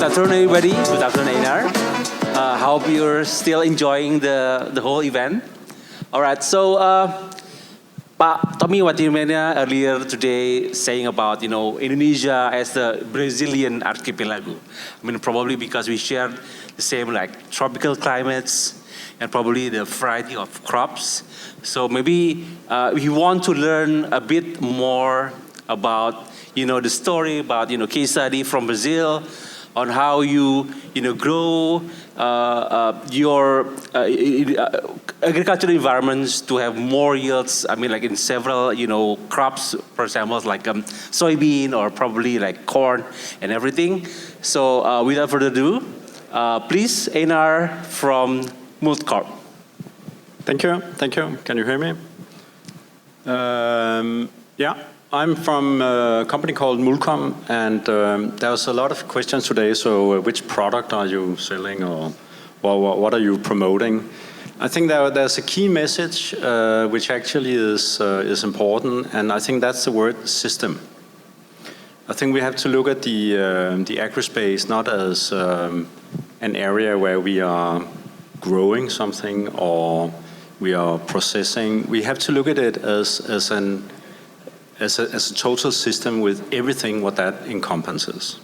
afternoon, everybody. Good afternoon, Einar. Hope you're still enjoying the whole event. All right, so Pak Tommy Watimena earlier today saying about, Indonesia as the Brazilian archipelago. I mean, probably because we share the same like tropical climates and probably the variety of crops. So maybe we want to learn a bit more about, the story about, case study from Brazil on how you, grow your agricultural environments to have more yields. I mean, like in several, crops, for example, like soybean or probably like corn and everything. So without further ado, please, Einar from Multcorp. Thank you. Can you hear me? Yeah, I'm from a company called Mulcom, and there's a lot of questions today. So, which product are you selling, or what are you promoting? I think there's a key message which actually is important, and I think that's the word system. I think we have to look at the agri-space not as an area where we are growing something or we are processing. We have to look at it as a total system with everything what that encompasses.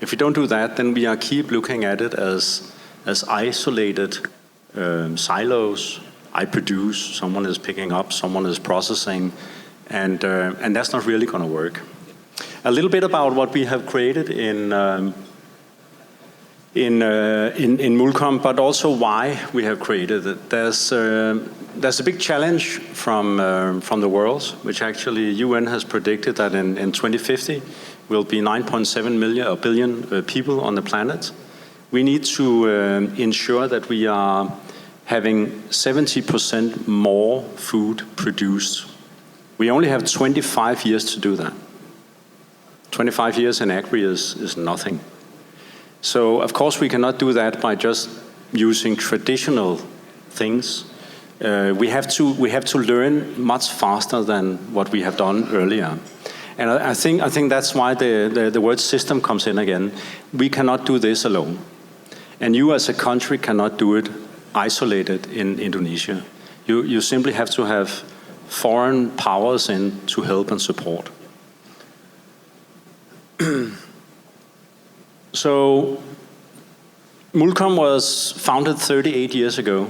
If we don't do that, then we are keep looking at it as isolated silos. I produce, someone is picking up, someone is processing, and that's not really going to work. A little bit about what we have created in Mulcom, but also why we have created it. There's a big challenge from the world, which actually UN has predicted that in 2050 will be 9.7 billion people on the planet. We need to ensure that we are having 70% more food produced. We only have 25 years to do that. 25 years in agri is nothing. So, of course, we cannot do that by just using traditional things. We have to learn much faster than what we have done earlier. And I think that's why the word system comes in again. We cannot do this alone. And you as a country cannot do it isolated in Indonesia. You simply have to have foreign powers in to help and support. So, Mulcom was founded 38 years ago.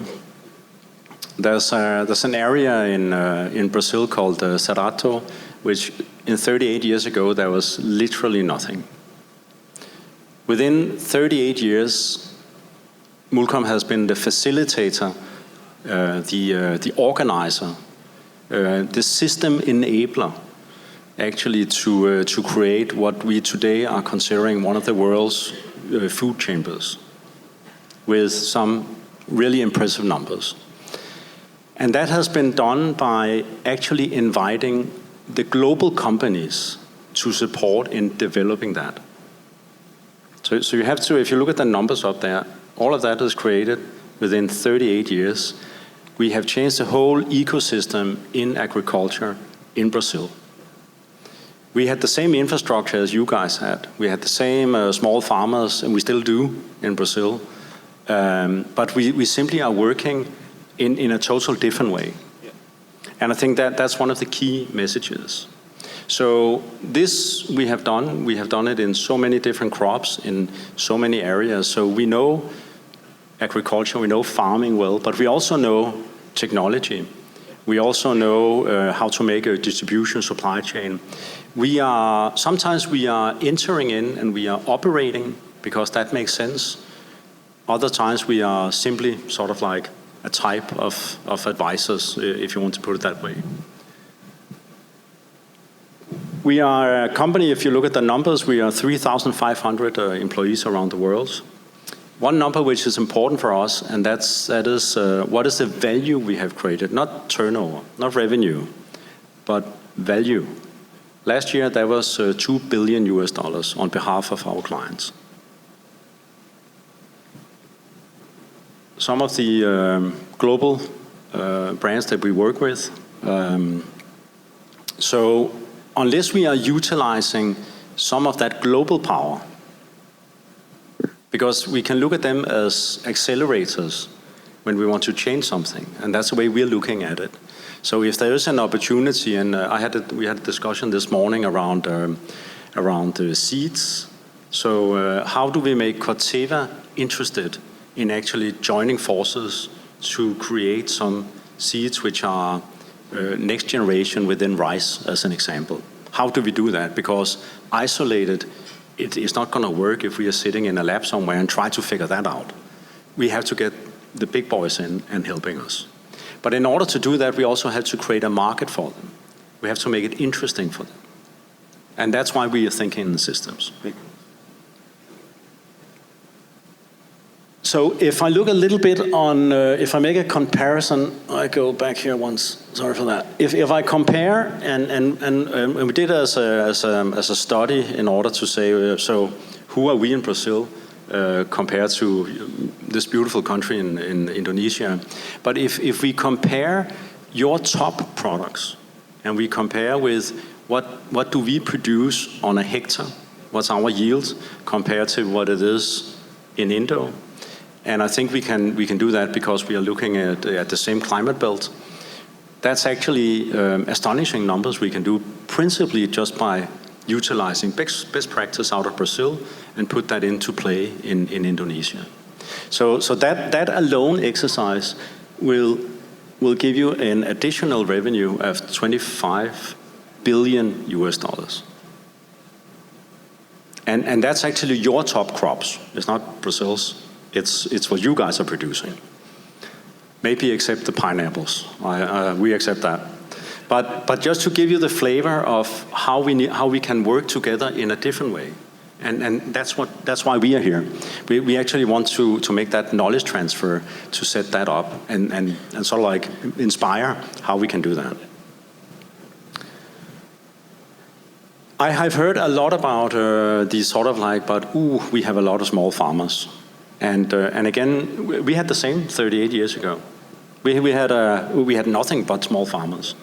There's an area in Brazil called Cerrado, which in 38 years ago there was literally nothing. Within 38 years, Mulcom has been the facilitator, the organizer, the system enabler, actually to create what we today are considering one of the world's food chambers, with some really impressive numbers. And that has been done by actually inviting the global companies to support in developing that. So you have to, if you look at the numbers up there, all of that is created within 38 years. We have changed the whole ecosystem in agriculture in Brazil. We had the same infrastructure as you guys had. We had the same small farmers, and we still do in Brazil. But we simply are working in a total different way. Yeah. And I think that's one of the key messages. So this we have done it in so many different crops, in so many areas. So we know agriculture, we know farming well, but we also know technology. We also know how to make a distribution supply chain. Sometimes we are entering in and we are operating because that makes sense. Other times we are simply sort of like a type of advisors, if you want to put it that way. We are a company, if you look at the numbers, we are 3,500 employees around the world. One number which is important for us, and that is what is the value we have created, not turnover, not revenue, but value. Last year there was $2 billion on behalf of our clients. Some of the global brands that we work with. So unless we are utilizing some of that global power, because we can look at them as accelerators when we want to change something, and that's the way we're looking at it. So if there is an opportunity, and we had a discussion this morning around the seeds. So how do we make Corteva interested in actually joining forces to create some seeds which are next generation within rice, as an example? How do we do that? Because isolated, it is not going to work if we are sitting in a lab somewhere and try to figure that out. We have to get the big boys in and helping us. But in order to do that, we also have to create a market for them. We have to make it interesting for them. And that's why we are thinking in systems. So if I look a little bit on, if I make a comparison, I go back here once, sorry for that. If I compare, and we did as a study in order to say, so who are we in Brazil compared to this beautiful country in Indonesia? But if we compare your top products, and we compare with what do we produce on a hectare, what's our yield compared to what it is in Indo, and I think we can do that because we are looking at the same climate belt. That's actually astonishing numbers we can do, principally just by utilizing best practice out of Brazil and put that into play in Indonesia. So that alone exercise will give you an additional revenue of $25 billion US. And that's actually your top crops. It's not Brazil's. It's what you guys are producing. Maybe except the pineapples. We accept that. But just to give you the flavor of how we can work together in a different way. And that's why we are here. We actually want to make that knowledge transfer, to set that up and sort of like inspire how we can do that. I have heard a lot about these sort of like, we have a lot of small farmers. And again, we had the same 38 years ago. We had nothing but small farmers.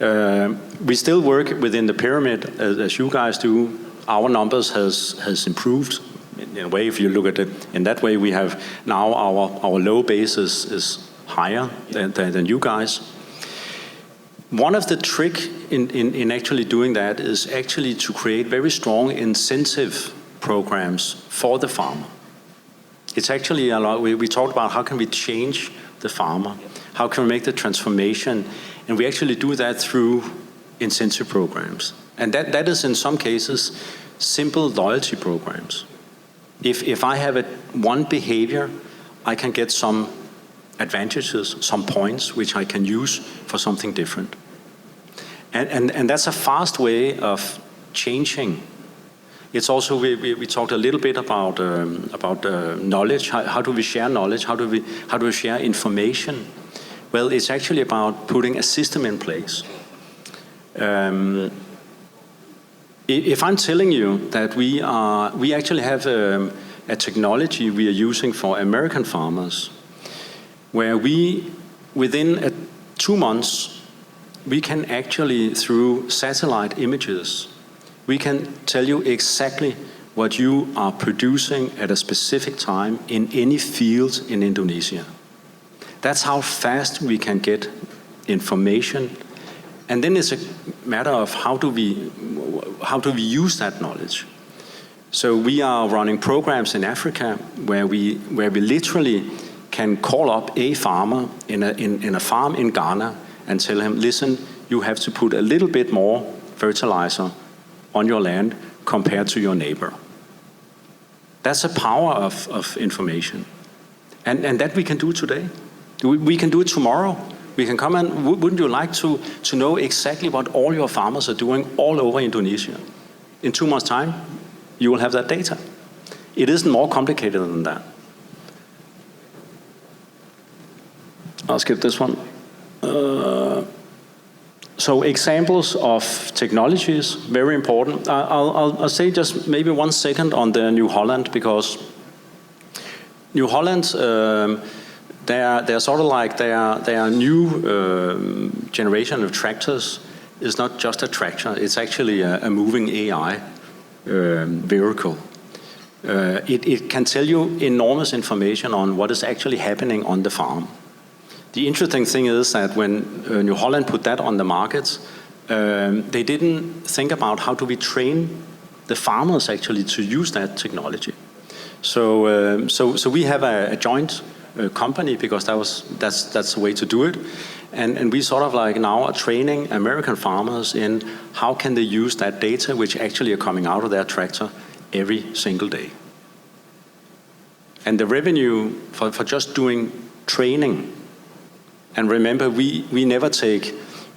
We still work within the pyramid as you guys do. Our numbers has improved in a way. If you look at it in that way, we have now our low base is higher than you guys. One of the trick in actually doing that is actually to create very strong incentive programs for the farmer. It's actually a lot. We talked about how can we change the farmer, how can we make the transformation, and we actually do that through incentive programs. And that is in some cases simple loyalty programs. If I have one behavior, I can get some advantages, some points which I can use for something different. And that's a fast way of changing. It's also, we talked a little bit about knowledge. How do we share knowledge? How do we share information? Well, it's actually about putting a system in place. If I'm telling you that we actually have a technology we are using for American farmers, where within 2 months, we can actually, through satellite images, we can tell you exactly what you are producing at a specific time in any field in Indonesia. That's how fast we can get information. And then it's a matter of how do we use that knowledge. So we are running programs in Africa where we literally can call up a farmer in a farm in Ghana and tell him, listen, you have to put a little bit more fertilizer on your land compared to your neighbor. That's the power of information. And that we can do today. We can do it tomorrow. We can come and, wouldn't you like to know exactly what all your farmers are doing all over Indonesia? In 2 months' time, you will have that data. It isn't more complicated than that. I'll skip this one. So examples of technologies, very important. I'll say just maybe 1 second on the New Holland, because New Holland, they're sort of like their new generation of tractors is not just a tractor, it's actually a moving AI vehicle. it can tell you enormous information on what is actually happening on the farm. The interesting thing is that when New Holland put that on the market, they didn't think about how do we train the farmers actually to use that technology. So we have a joint company because that's the way to do it, and we sort of like now are training American farmers in how can they use that data which actually are coming out of their tractor every single day. And the revenue for just doing training, and remember we never take,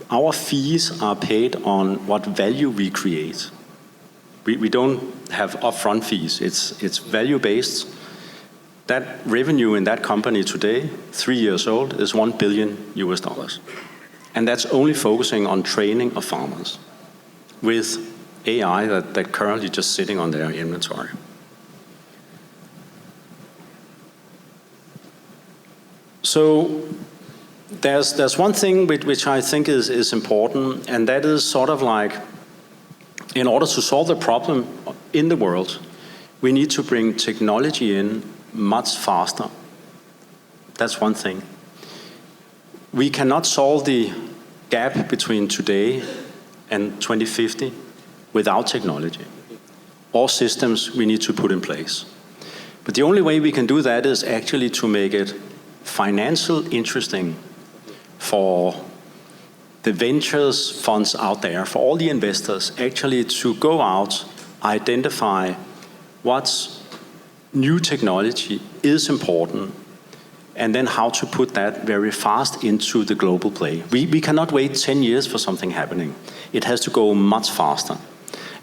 our fees are paid on what value we create. We don't have upfront fees, it's value based. That revenue in that company today, 3 years old, is $1 billion. And that's only focusing on training of farmers with AI that currently just sitting on their inventory. So there's one thing which I think is important, and that is sort of like, in order to solve the problem in the world, we need to bring technology in much faster. That's one thing. We cannot solve the gap between today and 2050 without technology. All systems we need to put in place. But the only way we can do that is actually to make it financially interesting for the ventures funds out there, for all the investors, actually to go out, identify what's new technology is important, and then how to put that very fast into the global play. We cannot wait 10 years for something happening. It has to go much faster.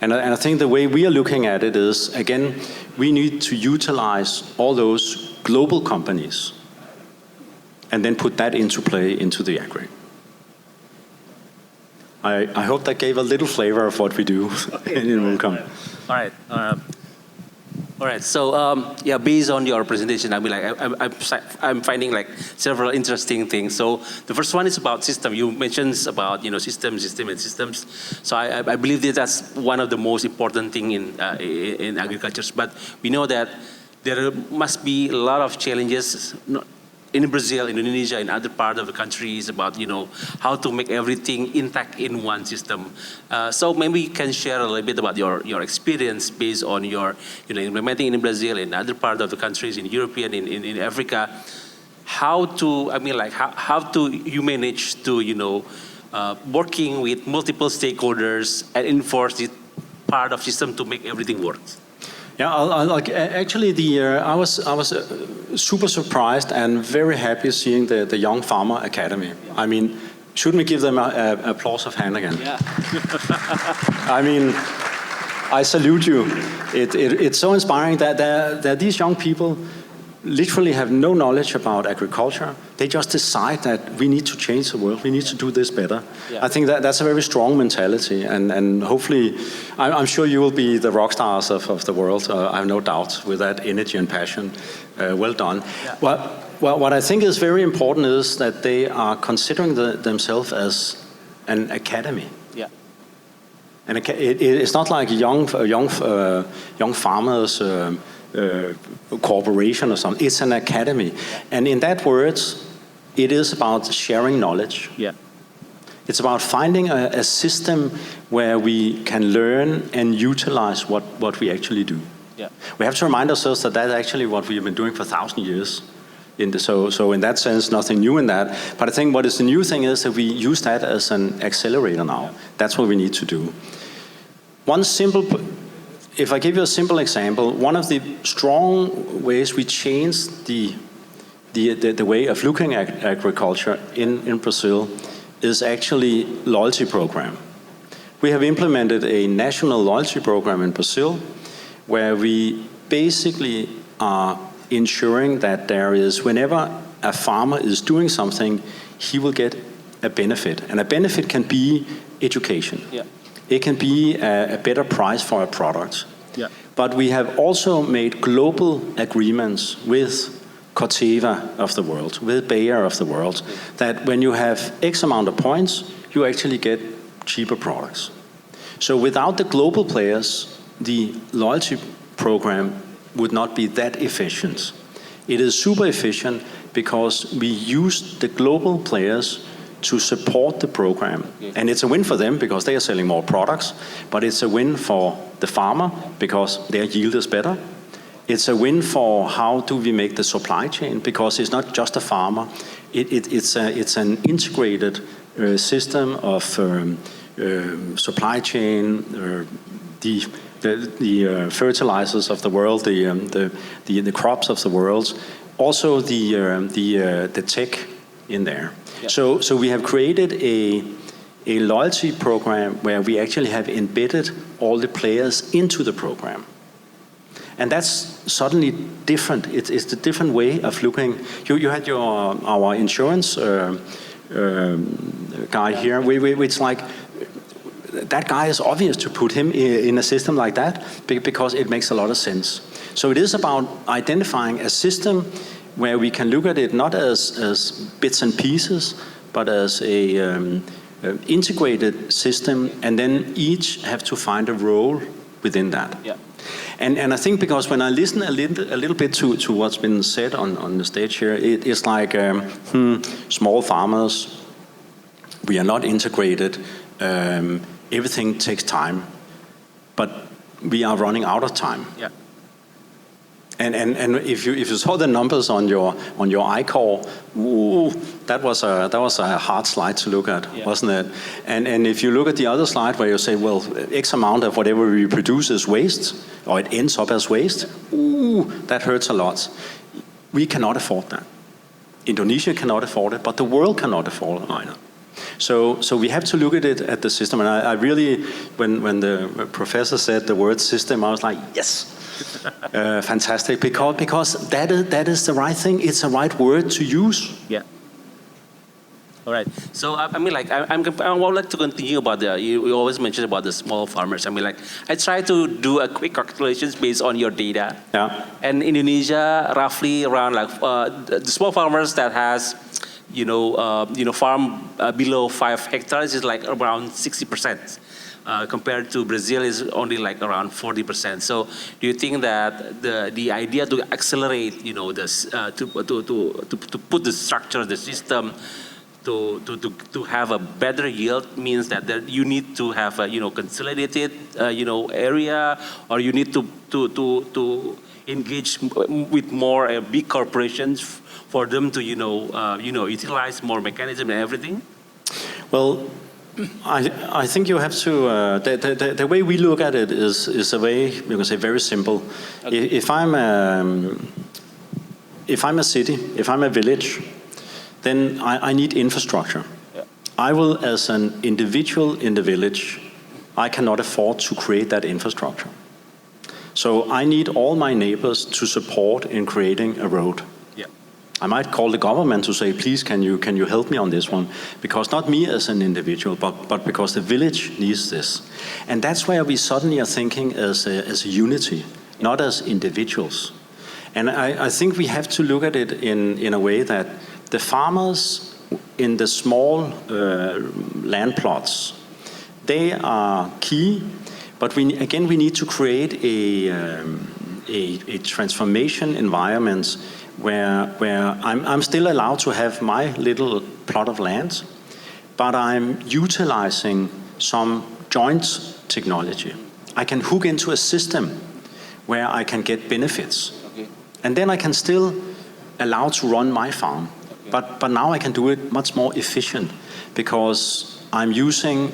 And I think the way we are looking at it is, again, we need to utilize all those global companies and then put that into play into the agri. I hope that gave a little flavor of what we do in Mulcom. All right. All right. So yeah, based on your presentation, I mean, like I'm finding like several interesting things. So the first one is about system. You mentioned about systems. So I believe that that's one of the most important thing in agriculture. But we know that there must be a lot of challenges in Brazil, Indonesia, and other parts of the countries about how to make everything intact in one system. So maybe you can share a little bit about your experience based on your implementing in Brazil and other parts of the countries in Europe and in Africa. How to you manage to working with multiple stakeholders and enforce this part of system to make everything work. Yeah, I was super surprised and very happy seeing the Young Farmer Academy. I mean, shouldn't we give them an applause of hand again? Yeah. I mean, I salute you. It's so inspiring that these young people literally have no knowledge about agriculture. They just decide that we need to change the world. We need to do this better. Yeah. I think that's a very strong mentality, and hopefully, I'm sure you will be the rock stars of the world. I have no doubt with that energy and passion. Well done. Yeah. Well, what I think is very important is that they are considering themselves as an academy. Yeah. And it's not like young farmers. Corporation or something. It's an academy, and in that words, it is about sharing knowledge. Yeah, it's about finding a system where we can learn and utilize what we actually do. Yeah, we have to remind ourselves that that's actually what we have been doing for 1,000 years. So in that sense, nothing new in that. But I think what is the new thing is that we use that as an accelerator now. Yeah. That's what we need to do. If I give you a simple example, one of the strong ways we changed the way of looking at agriculture in Brazil is actually loyalty program. We have implemented a national loyalty program in Brazil where we basically are ensuring that there is, whenever a farmer is doing something, he will get a benefit. And a benefit can be education. Yeah. It can be a better price for a product. Yeah. But we have also made global agreements with Corteva of the world, with Bayer of the world, that when you have X amount of points, you actually get cheaper products. So without the global players, the loyalty program would not be that efficient. It is super efficient because we use the global players to support the program. And it's a win for them because they are selling more products, but it's a win for the farmer because their yield is better. It's a win for how do we make the supply chain, because it's not just a farmer. It's an integrated system of supply chain, the fertilizers of the world, the crops of the world, also the tech in there. Yep. So we have created a loyalty program where we actually have embedded all the players into the program. And that's suddenly different. It's a different way of looking. You had our insurance guy here. It's like, that guy is obvious to put him in a system like that because it makes a lot of sense. So it is about identifying a system where we can look at it not as bits and pieces, but as a integrated system, and then each have to find a role within that. Yeah. And I think because when I listen a little bit to what's been said on the stage here, it's like small farmers, we are not integrated, everything takes time, but we are running out of time. Yeah. And if you saw the numbers on your ICOR, that was a hard slide to look at, yeah. Wasn't it? And if you look at the other slide where you say, well, X amount of whatever we produce is waste, or it ends up as waste, that hurts a lot. We cannot afford that. Indonesia cannot afford it, but the world cannot afford it either. So we have to look at it at the system. And I really, when the professor said the word system, I was like, yes. Fantastic, because that is the right thing. It's the right word to use. Yeah. All right. So I mean, like I would like to continue about you always mentioned about the small farmers. I mean, like I try to do a quick calculations based on your data. Yeah. And Indonesia, roughly around like the small farmers that has, farm below 5 hectares is like around 60%. Compared to Brazil is only like around 40%. So do you think that the idea to accelerate, this to put the structure, the system, to have a better yield means that you need to have a consolidated area, or you need to engage with more big corporations for them to utilize more mechanism and everything? Well, I think you have to. The way we look at it is a way you can say very simple. Okay. If I'm a city, if I'm a village, then I need infrastructure. Yeah. I will, as an individual in the village, I cannot afford to create that infrastructure. So I need all my neighbors to support in creating a road. I might call the government to say, please, can you help me on this one? Because not me as an individual, but because the village needs this. And that's where we suddenly are thinking as a unity, not as individuals. And I think we have to look at it in a way that the farmers in the small land plots, they are key, but we need to create a transformation environment where I'm still allowed to have my little plot of land, but I'm utilizing some joint technology. I can hook into a system where I can get benefits. Okay. And then I can still allow to run my farm. Okay. But now I can do it much more efficient because I'm using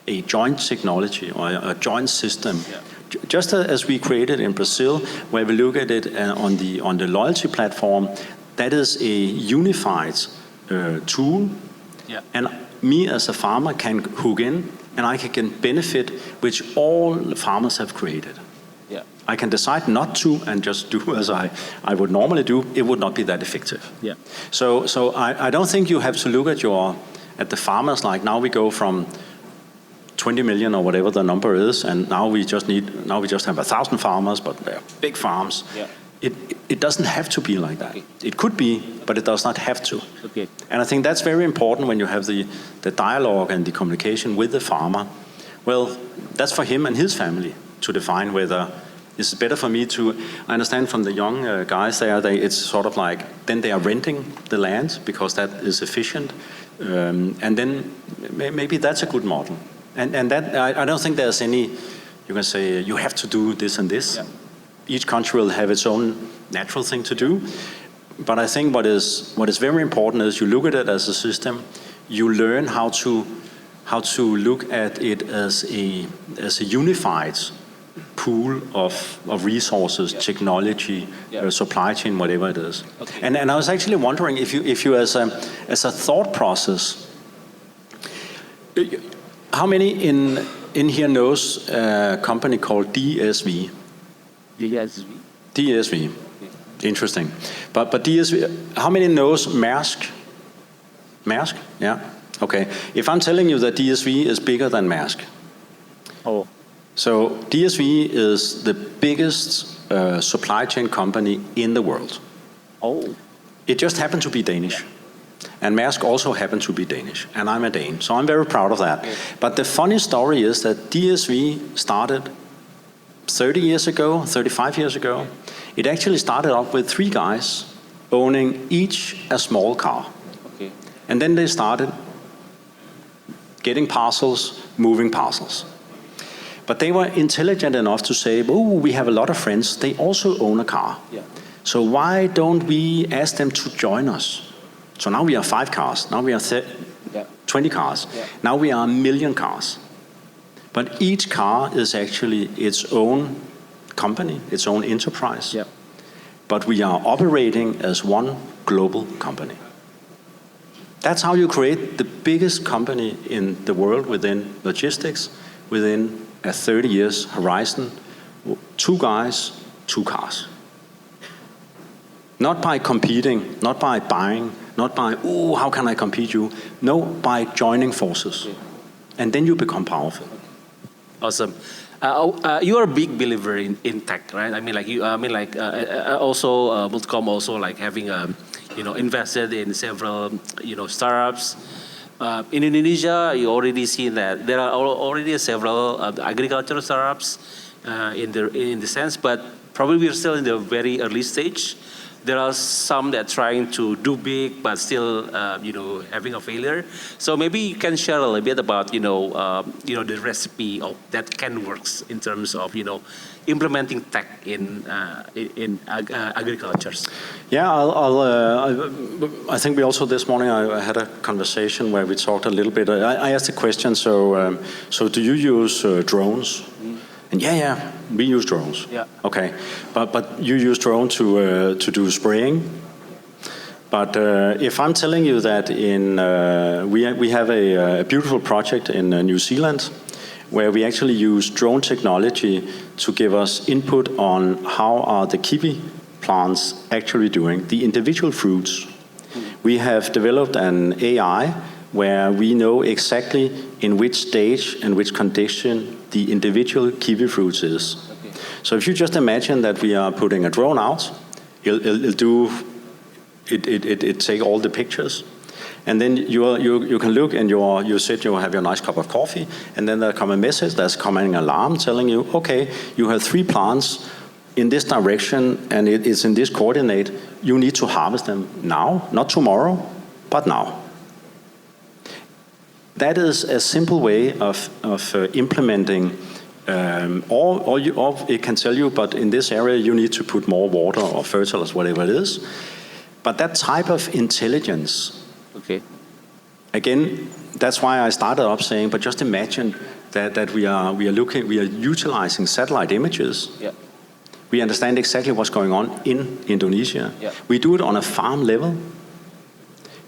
a joint technology or a joint system. Yeah. Just as we created in Brazil, where we look at it on the loyalty platform, that is a unified tool. Yeah. And me as a farmer can hook in, and I can benefit, which all farmers have created. Yeah. I can decide not to and just do as I would normally do. It would not be that effective. Yeah. So I don't think you have to look at the farmers like now we go from 20 million or whatever the number is, and now we just have 1,000 farmers, but they're big farms. Yeah. It doesn't have to be like that. Okay. It could be, but it does not have to. Okay. And I think that's very important when you have the dialogue and the communication with the farmer. Well, that's for him and his family to define whether Is it better for me to, I understand from the young guys there, it's sort of like, then they are renting the land because that is efficient. And then maybe that's a good model. And that, I don't think there's any, you can say, you have to do this and this. Yeah. Each country will have its own natural thing to do. But I think what is very important is you look at it as a system, you learn how to look at it as a unified pool of resources, yeah. Technology, yeah. Supply chain, whatever it is. Okay. And I was actually wondering if you as a thought process, how many in here knows a company called DSV? DSV. Okay. Interesting. But DSV, how many knows Maersk? Maersk? Yeah. Okay. If I'm telling you that DSV is bigger than Maersk. Oh. So DSV is the biggest supply chain company in the world. Oh. It just happened to be Danish. And Maersk also happened to be Danish. And I'm a Dane, so I'm very proud of that. Okay. But the funny story is that DSV started 30 years ago, 35 years ago. It actually started off with 3 guys owning each a small car. Okay. And then they started getting parcels, moving parcels. But they were intelligent enough to say, oh, we have a lot of friends. They also own a car. Yeah. So why don't we ask them to join us? So now we are 5 cars. Now we are 20 cars. Yeah. Now we are 1 million cars. But each car is actually its own company, its own enterprise. Yeah. But we are operating as one global company. That's how you create the biggest company in the world within logistics, within a 30 years horizon. 2 guys, 2 cars. Not by competing, not by buying, not by, oh, how can I compete you? No, by joining forces. Okay. And then you become powerful. Awesome. You are a big believer in tech, right? I mean, like also Multicom also like having invested in several startups. In Indonesia, you already see that there are already several agricultural startups in the sense, but probably we're still in the very early stage. There are some that are trying to do big, but still, having a failure. So maybe you can share a little bit about, the recipe of that can works in terms of, implementing tech in agriculture. Yeah, I think we also this morning I had a conversation where we talked a little bit. I asked a question. So do you use drones? And yeah, we use drones. Yeah. Okay, but you use drone to do spraying. But if I'm telling you that we have a beautiful project in New Zealand, where we actually use drone technology to give us input on how are the kiwi plants actually doing, the individual fruits. We have developed an AI where we know exactly in which stage and which condition the individual kiwi fruits is. Okay. So if you just imagine that we are putting a drone out, it'll take all the pictures, and then you can look and you sit, you have your nice cup of coffee, and then there come a message, there's coming an alarm telling you, okay, you have 3 plants in this direction and it's in this coordinate. You need to harvest them now, not tomorrow, but now. That is a simple way of implementing, or it can tell you, but in this area you need to put more water or fertilizers, whatever it is. But that type of intelligence, okay. Again, that's why I started up saying, but just imagine that we are utilizing satellite images. Yeah. We understand exactly what's going on in Indonesia. Yeah. We do it on a farm level.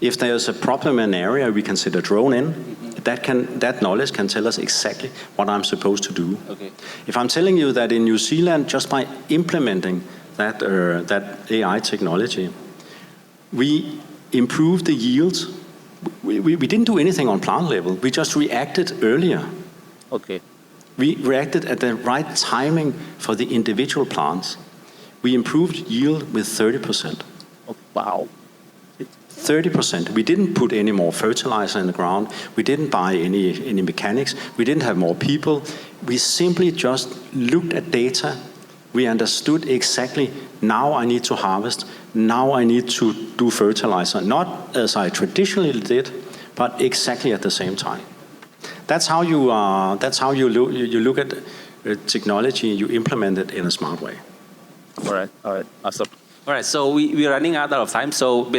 If there's a problem in an area, we can set a drone in. Mm-hmm. That knowledge can tell us exactly what I'm supposed to do. Okay. If I'm telling you that in New Zealand, just by implementing that AI technology, we improved the yields. We didn't do anything on plant level. We just reacted earlier. Okay. We reacted at the right timing for the individual plants. We improved yield with 30%. Oh, wow. 30%. We didn't put any more fertilizer in the ground. We didn't buy any mechanics. We didn't have more people. We simply just looked at data We understood exactly, now I need to harvest, now I need to do fertilizer, not as I traditionally did, but exactly at the same time. That's how you look at technology, you implement it in a smart way. All right, awesome. All right, so we're running out of time, so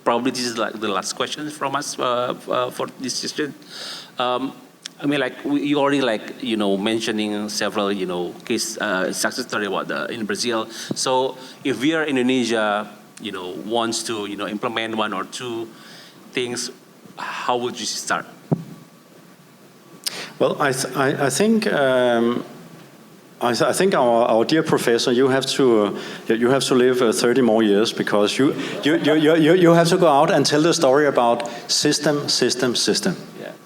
probably this is like the last question from us for this session. I mean, like you already mentioning several case success story about in Brazil. So if we are Indonesia, wants to implement one or two things, how would you start? Well, I think I think our dear professor, you have to live 30 more years, because you have to go out and tell the story about system.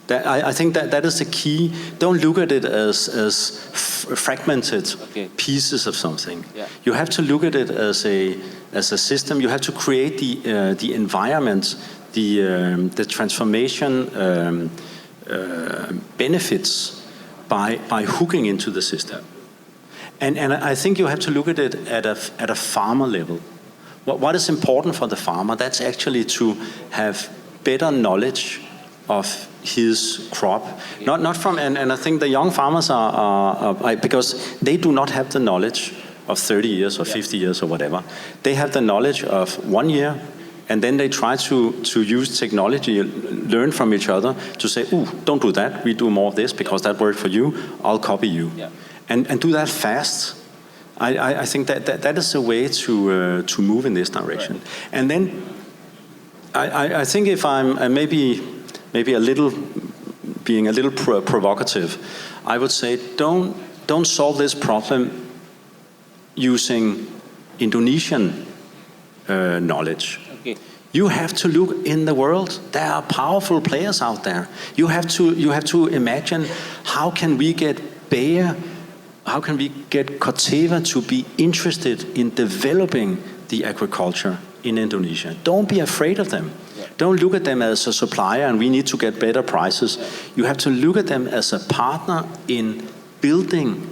I think that is the key. Don't look at it as fragmented pieces of something. Yeah. You have to look at it as a system. You have to create the environment, the transformation benefits by hooking into the system. And I think you have to look at it at a farmer level. What is important for the farmer? That's actually to have better knowledge of his crop, not from, and I think the young farmers are because they do not have the knowledge of 30 years or 50 years or whatever. They have the knowledge of 1 year, and then they try to use technology, learn from each other to say, ooh, don't do that, we do more of this because that worked for you, I'll copy you. Yeah. And do that fast. I think that is a way to move in this direction. Right. And then I think if I'm maybe a little being a little provocative, I would say don't solve this problem using Indonesian knowledge. Okay. You have to look in the world. There are powerful players out there. You have to imagine, how can we get Bayer, how can we get Corteva to be interested in developing the agriculture in Indonesia? Don't be afraid of them. Yeah. Don't look at them as a supplier and we need to get better prices. Yeah. You have to look at them as a partner in building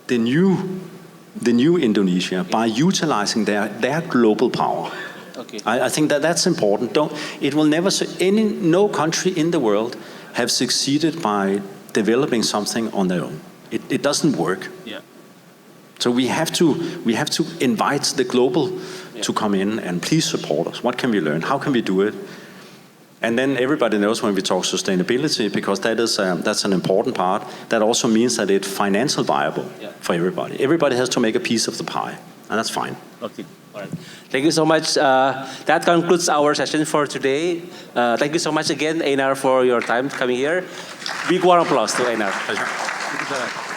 the new Indonesia by utilizing their global power. Okay. I think that's important. It will never, no country in the world have succeeded by developing something on their own. It doesn't work. Yeah. So we have to invite the global to come in and please support us. What can we learn? How can we do it? And then everybody knows when we talk sustainability, because that's an important part. That also means that it's financially viable for everybody. Everybody has to make a piece of the pie, and that's fine. Okay. All right. Thank you so much. That concludes our session for today. Thank you so much again, Einar, for your time coming here. Big warm applause to Einar. Pleasure. Thank you so much.